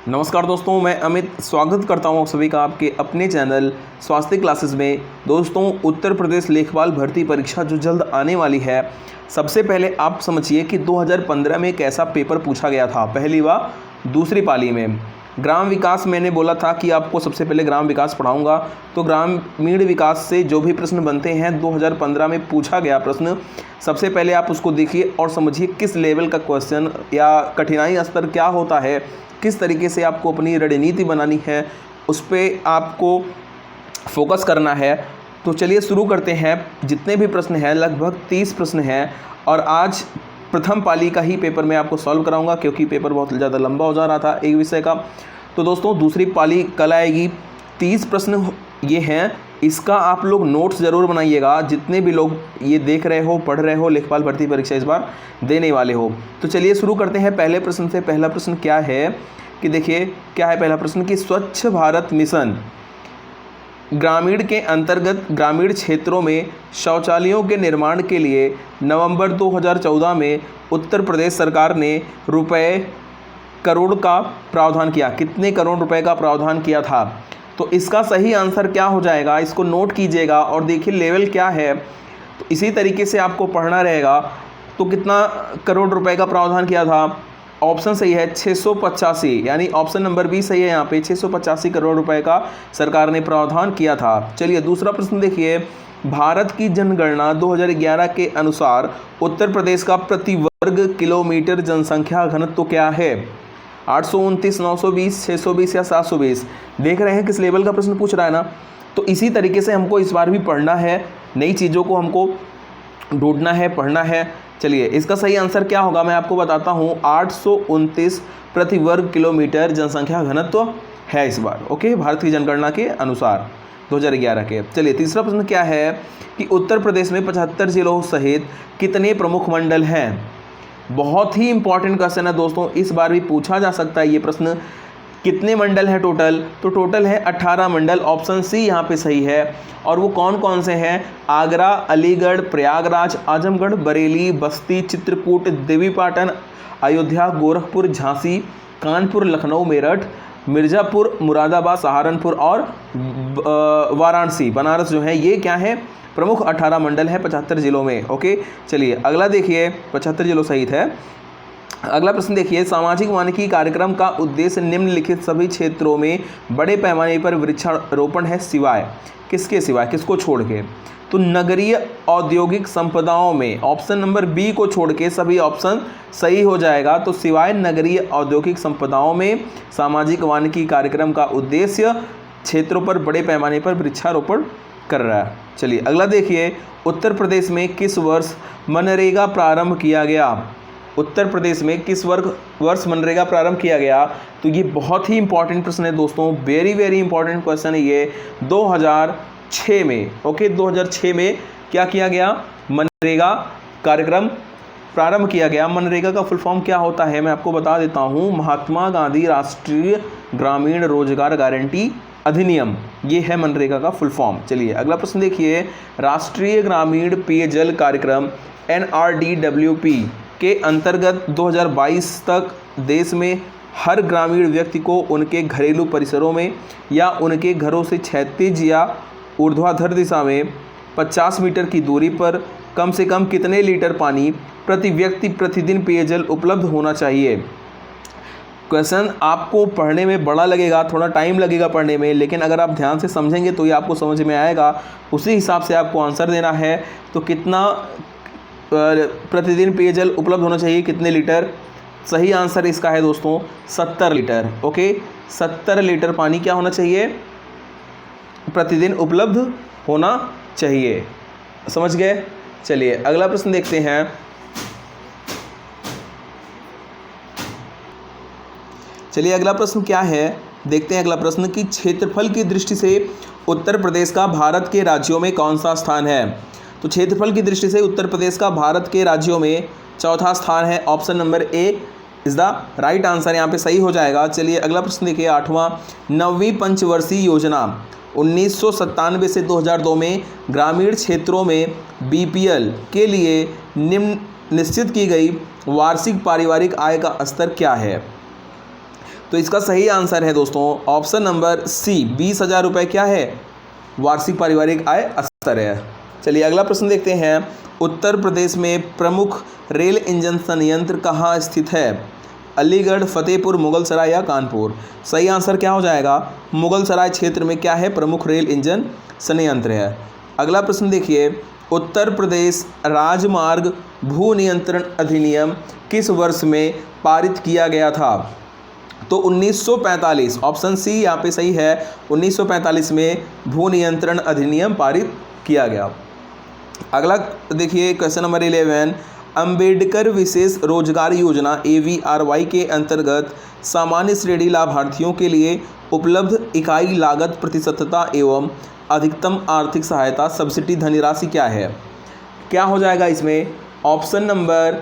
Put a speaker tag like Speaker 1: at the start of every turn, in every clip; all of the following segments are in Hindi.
Speaker 1: नमस्कार दोस्तों, मैं अमित स्वागत करता हूं आप सभी का आपके अपने चैनल स्वास्थ्य क्लासेस में। दोस्तों, उत्तर प्रदेश लेखपाल भर्ती परीक्षा जो जल्द आने वाली है, सबसे पहले आप समझिए कि 2015 में एक ऐसा पेपर पूछा गया था, पहली व दूसरी पाली में। ग्राम विकास मैंने बोला था कि आपको सबसे पहले ग्राम विकास पढ़ाऊंगा, तो ग्रामीण विकास से जो भी प्रश्न बनते हैं 2015 में पूछा गया प्रश्न, सबसे पहले आप उसको देखिए और समझिए किस लेवल का क्वेश्चन या कठिनाई स्तर क्या होता है, किस तरीके से आपको अपनी रणनीति बनानी है, उस पर आपको फोकस करना है। तो चलिए शुरू करते हैं। जितने भी प्रश्न हैं लगभग 30 प्रश्न हैं और आज प्रथम पाली का ही पेपर मैं आपको सॉल्व कराऊंगा, क्योंकि पेपर बहुत ज़्यादा लंबा हो जा रहा था एक विषय का। तो दोस्तों, दूसरी पाली कल आएगी। 30 प्रश्न ये हैं, इसका आप लोग नोट्स ज़रूर बनाइएगा। जितने भी लोग ये देख रहे हो, पढ़ रहे हो, लेखपाल भर्ती परीक्षा इस बार देने वाले हो, तो चलिए शुरू करते हैं पहले प्रश्न से। पहला प्रश्न क्या है कि देखिए क्या है पहला प्रश्न कि स्वच्छ भारत मिशन ग्रामीण के अंतर्गत ग्रामीण क्षेत्रों में शौचालयों के निर्माण के लिए नवंबर 2014 में उत्तर प्रदेश सरकार ने करोड़ का प्रावधान किया। कितने करोड़ रुपए का प्रावधान किया था? तो इसका सही आंसर क्या हो जाएगा, इसको नोट कीजिएगा और देखिए लेवल क्या है। तो इसी तरीके से आपको पढ़ना रहेगा। तो कितना करोड़ रुपए का प्रावधान किया था? ऑप्शन सही है 685, यानी ऑप्शन नंबर बी सही है। यहाँ पे 685 करोड़ रुपए का सरकार ने प्रावधान किया था। चलिए दूसरा प्रश्न देखिए। भारत की जनगणना 2011 के अनुसार उत्तर प्रदेश का प्रति वर्ग किलोमीटर जनसंख्या घनत्व तो क्या है? 829, 920, 620 या 720? देख रहे हैं किस लेवल का प्रश्न पूछ रहा है ना। तो इसी तरीके से हमको इस बार भी पढ़ना है, नई चीज़ों को हमको ढूंढना है, पढ़ना है। चलिए इसका सही आंसर क्या होगा मैं आपको बताता हूँ। 829 प्रति वर्ग किलोमीटर जनसंख्या घनत्व है इस बार, ओके, भारत की जनगणना के अनुसार 2011 के। चलिए तीसरा प्रश्न क्या है कि उत्तर प्रदेश में 75 जिलों सहित कितने प्रमुख मंडल हैं? बहुत ही इंपॉर्टेंट क्वेश्चन है दोस्तों, इस बार भी पूछा जा सकता है ये प्रश्न। कितने मंडल है टोटल? तो टोटल है 18 मंडल। ऑप्शन सी यहाँ पे सही है। और वो कौन कौन से हैं? आगरा, अलीगढ़, प्रयागराज, आजमगढ़, बरेली, बस्ती, चित्रकूट, देवीपाटन, अयोध्या, गोरखपुर, झांसी, कानपुर, लखनऊ, मेरठ, मिर्ज़ापुर, मुरादाबाद, सहारनपुर और वाराणसी, बनारस जो है, ये क्या है? प्रमुख 18 मंडल है 75 जिलों में। ओके, चलिए अगला देखिए। 75 जिलों सहित है। अगला प्रश्न देखिए। सामाजिक वानिकी कार्यक्रम का उद्देश्य निम्नलिखित सभी क्षेत्रों में बड़े पैमाने पर वृक्षारोपण है, सिवाय किसके? सिवाय किसको छोड़ के? तो नगरीय औद्योगिक संपदाओं में, ऑप्शन नंबर बी को छोड़ के सभी ऑप्शन सही हो जाएगा। तो सिवाय नगरीय औद्योगिक संपदाओं में सामाजिक वानिकी कार्यक्रम का उद्देश्य क्षेत्रों पर बड़े पैमाने पर वृक्षारोपण कर रहा है। चलिए अगला देखिए। उत्तर प्रदेश में किस वर्ष मनरेगा प्रारंभ किया गया? उत्तर प्रदेश में किस वर्ष मनरेगा प्रारंभ किया गया? तो ये बहुत ही इंपॉर्टेंट प्रश्न है दोस्तों, वेरी वेरी इंपॉर्टेंट क्वेश्चन है ये। 2006 में, ओके, 2006 में क्या किया गया? मनरेगा कार्यक्रम प्रारंभ किया गया। मनरेगा का फुल फॉर्म क्या होता है मैं आपको बता देता हूँ। महात्मा गांधी राष्ट्रीय ग्रामीण रोजगार गारंटी अधिनियम, ये है मनरेगा का फुल फॉर्म। चलिए अगला प्रश्न देखिए। राष्ट्रीय ग्रामीण पेयजल कार्यक्रम NRDWP के अंतर्गत 2022 तक देश में हर ग्रामीण व्यक्ति को उनके घरेलू परिसरों में या उनके घरों से क्षैतिज या ऊर्ध्वाधर दिशा में 50 मीटर की दूरी पर कम से कम कितने लीटर पानी प्रति व्यक्ति प्रतिदिन पेयजल उपलब्ध होना चाहिए? क्वेश्चन आपको पढ़ने में बड़ा लगेगा, थोड़ा टाइम लगेगा पढ़ने में, लेकिन अगर आप ध्यान से समझेंगे तो ये आपको समझ में आएगा। उसी हिसाब से आपको आंसर देना है। तो कितना प्रतिदिन पेयजल उपलब्ध होना चाहिए, कितने लीटर? सही आंसर इसका है दोस्तों 70 लीटर। ओके, 70 लीटर पानी क्या होना चाहिए? प्रतिदिन उपलब्ध होना चाहिए। समझ गए? चलिए अगला प्रश्न देखते हैं। चलिए अगला प्रश्न क्या है देखते हैं। अगला प्रश्न कि क्षेत्रफल की दृष्टि से उत्तर प्रदेश का भारत के राज्यों में कौन सा स्थान है? तो क्षेत्रफल की दृष्टि से उत्तर प्रदेश का भारत के राज्यों में चौथा स्थान है। Option number A is the right answer, यहाँ पे सही हो जाएगा। चलिए अगला प्रश्न देखिए। 8वां, 9वीं पंचवर्षीय योजना 1997 से 2002 में ग्रामीण क्षेत्रों में BPL के लिए निश्चित की गई वार्षिक पारिवारिक आय का स्तर क्या है? तो इसका सही आंसर है दोस्तों ऑप्शन नंबर सी, 20,000 रुपये क्या है, वार्षिक पारिवारिक आय स्तर है। चलिए अगला प्रश्न देखते हैं, उत्तर प्रदेश में प्रमुख रेल इंजन संयंत्र कहाँ स्थित है, अलीगढ़, फतेहपुर, मुगलसराय या कानपुर। सही आंसर क्या हो जाएगा, मुगलसराय क्षेत्र में क्या है, प्रमुख रेल इंजन संयंत्र है। अगला प्रश्न देखिए, उत्तर प्रदेश राजमार्ग भू नियंत्रण अधिनियम किस वर्ष में पारित किया गया था। तो 1945, ऑप्शन सी यहाँ पे सही है, 1945 में भू नियंत्रण अधिनियम पारित किया गया। अगला देखिए क्वेश्चन नंबर 11, अंबेडकर विशेष रोजगार योजना AVRY के अंतर्गत सामान्य श्रेणी लाभार्थियों के लिए उपलब्ध इकाई लागत प्रतिशतता एवं अधिकतम आर्थिक सहायता सब्सिडी धनराशि क्या है। क्या हो जाएगा इसमें, ऑप्शन नंबर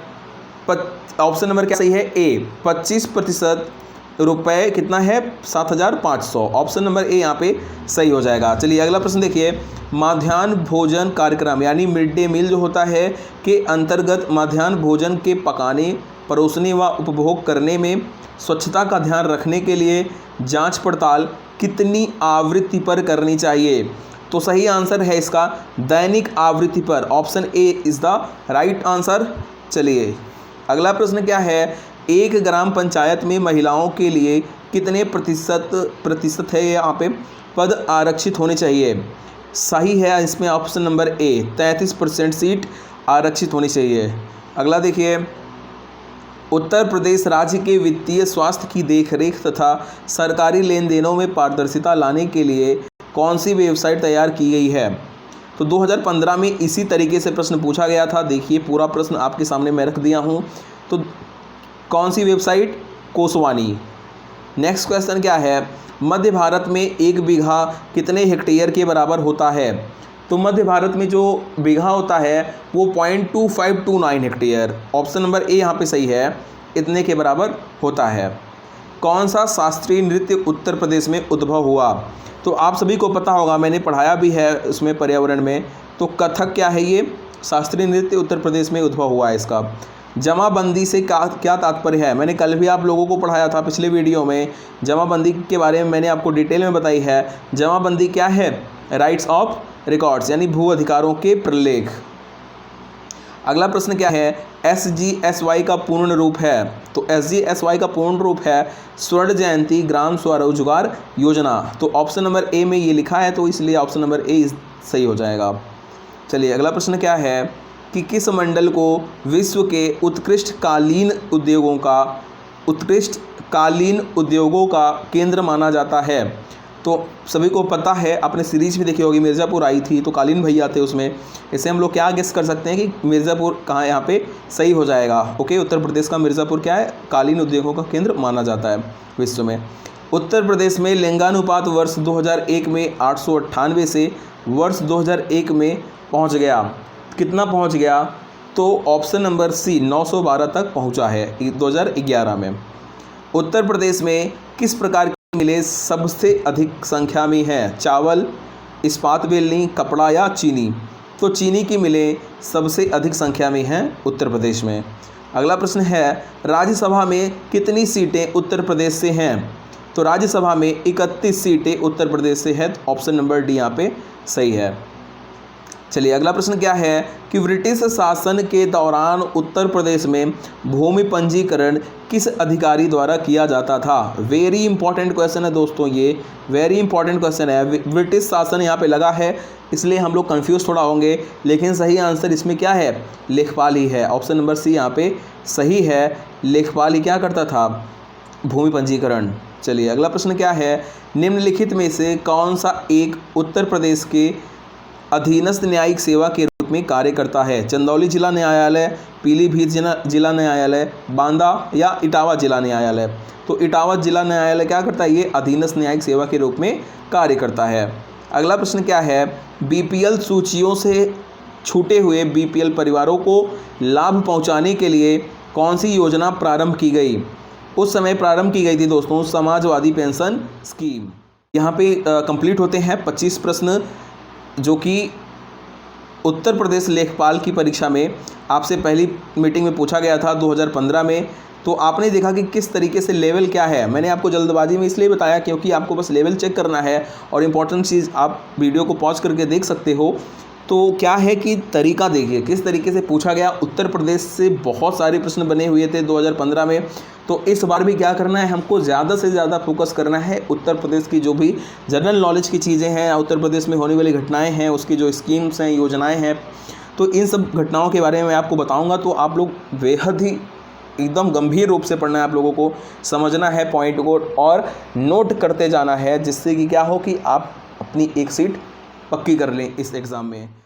Speaker 1: क्या सही है, ए 25% रुपये कितना है, 7,500। ऑप्शन नंबर ए यहाँ पे सही हो जाएगा। चलिए अगला प्रश्न देखिए, मध्याह्न भोजन कार्यक्रम यानी मिड डे मील जो होता है के अंतर्गत मध्याह्न भोजन के पकाने, परोसने व उपभोग करने में स्वच्छता का ध्यान रखने के लिए जांच पड़ताल कितनी आवृत्ति पर करनी चाहिए। तो सही आंसर है इसका दैनिक आवृत्ति पर, option A is the right answer. चलिए अगला प्रश्न क्या है, एक ग्राम पंचायत में महिलाओं के लिए कितने प्रतिशत है यहाँ पे पद आरक्षित होने चाहिए। सही है इसमें ऑप्शन नंबर ए 33% सीट आरक्षित होनी चाहिए। अगला देखिए, उत्तर प्रदेश राज्य के वित्तीय स्वास्थ्य की देखरेख तथा सरकारी लेन देनों में पारदर्शिता लाने के लिए कौन सी वेबसाइट तैयार की गई है। तो 2015 में इसी तरीके से प्रश्न पूछा गया था। देखिए पूरा प्रश्न आपके सामने मैं रख दिया हूँ। तो कौन सी वेबसाइट, कोसवानी। नेक्स्ट क्वेश्चन क्या है, मध्य भारत में 1 बीघा कितने हेक्टेयर के बराबर होता है। तो मध्य भारत में जो बीघा होता है वो 0.2529 हेक्टेयर, ऑप्शन नंबर ए यहाँ पे सही है, इतने के बराबर होता है। कौन सा शास्त्रीय नृत्य उत्तर प्रदेश में उद्भव हुआ। तो आप सभी को पता होगा, मैंने पढ़ाया भी है उसमें पर्यावरण में। तो कथक क्या है, ये शास्त्रीय नृत्य उत्तर प्रदेश में उद्भव हुआ है। इसका जमाबंदी से क्या तात्पर्य है, मैंने कल भी आप लोगों को पढ़ाया था पिछले वीडियो में। जमाबंदी के बारे में मैंने आपको डिटेल में बताई है। जमाबंदी क्या है, राइट्स ऑफ रिकॉर्ड्स यानी भू अधिकारों के प्रलेख। अगला प्रश्न क्या है, SGSY का पूर्ण रूप है। तो SGSY का पूर्ण रूप है स्वर्ण जयंती ग्राम स्वरोजगार योजना। तो ऑप्शन नंबर ए में ये लिखा है, तो इसलिए ऑप्शन नंबर ए सही हो जाएगा। चलिए अगला प्रश्न क्या है कि किस मंडल को विश्व के उत्कृष्ट कालीन उद्योगों का केंद्र माना जाता है। तो सभी को पता है, आपने सीरीज भी देखी होगी, मिर्ज़ापुर आई थी तो कालीन भैया थे उसमें। इससे हम लोग क्या गेस कर सकते हैं कि मिर्ज़ापुर कहाँ यहाँ पे सही हो जाएगा। ओके, उत्तर प्रदेश का मिर्ज़ापुर क्या है, कालीन उद्योगों का केंद्र माना जाता है विश्व में। उत्तर प्रदेश में लिंगानुपात वर्ष 2001 में 898 से वर्ष 2001 में पहुँच गया, कितना पहुँच गया। तो ऑप्शन नंबर सी 912 तक पहुँचा है 2011 में। उत्तर प्रदेश में किस प्रकार की मिलें सबसे अधिक संख्या में है, चावल, इस्पात बेलनी, कपड़ा या चीनी। तो चीनी की मिलें सबसे अधिक संख्या में हैं उत्तर प्रदेश में। अगला प्रश्न है, राज्यसभा में कितनी सीटें उत्तर प्रदेश से हैं। तो राज्यसभा में 31 सीटें उत्तर प्रदेश से है। ऑप्शन नंबर डी यहाँ पे सही है। चलिए अगला प्रश्न क्या है कि ब्रिटिश शासन के दौरान उत्तर प्रदेश में भूमि पंजीकरण किस अधिकारी द्वारा किया जाता था। वेरी इंपॉर्टेंट क्वेश्चन है दोस्तों, ये वेरी इंपॉर्टेंट क्वेश्चन है। ब्रिटिश शासन यहाँ पे लगा है इसलिए हम लोग कंफ्यूज थोड़ा होंगे, लेकिन सही आंसर इसमें क्या है, लेखपाल ही है। ऑप्शन नंबर सी यहाँ पे सही है, लेखपाल ही क्या करता था, भूमि पंजीकरण। चलिए अगला प्रश्न क्या है, निम्नलिखित में से कौन सा एक उत्तर प्रदेश के अधीनस्थ न्यायिक सेवा के रूप में कार्य करता है। चंदौली जिला न्यायालय, पीलीभीत जिला न्यायालय, बांदा या इटावा जिला न्यायालय। तो इटावा जिला न्यायालय क्या करता है, ये अधीनस्थ न्यायिक सेवा के रूप में कार्य करता है। अगला प्रश्न क्या है, BPL सूचियों से छूटे हुए BPL परिवारों को लाभ पहुंचाने के लिए कौन सी योजना प्रारंभ की गई। उस समय प्रारंभ की गई थी दोस्तों समाजवादी पेंशन स्कीम। यहाँ पे कंप्लीट होते हैं 25 प्रश्न जो कि उत्तर प्रदेश लेखपाल की परीक्षा में आपसे पहली मीटिंग में पूछा गया था 2015 में। तो आपने देखा कि किस तरीके से लेवल क्या है। मैंने आपको जल्दबाजी में इसलिए बताया क्योंकि आपको बस लेवल चेक करना है और इम्पॉर्टेंट चीज़ आप वीडियो को पॉज करके देख सकते हो। तो क्या है कि तरीका देखिए किस तरीके से पूछा गया। उत्तर प्रदेश से बहुत सारे प्रश्न बने हुए थे 2015 में, तो इस बार भी क्या करना है, हमको ज़्यादा से ज़्यादा फोकस करना है उत्तर प्रदेश की जो भी जनरल नॉलेज की चीज़ें हैं, उत्तर प्रदेश में होने वाली घटनाएं हैं, उसकी जो स्कीम्स हैं, योजनाएं हैं, तो इन सब घटनाओं के बारे में मैं आपको बताऊंगा। तो आप लोग बेहद ही एकदम गंभीर रूप से पढ़ना है, आप लोगों को समझना है पॉइंट को और नोट करते जाना है, जिससे कि क्या हो कि आप अपनी एक सीट पक्की कर लें इस एग्ज़ाम में।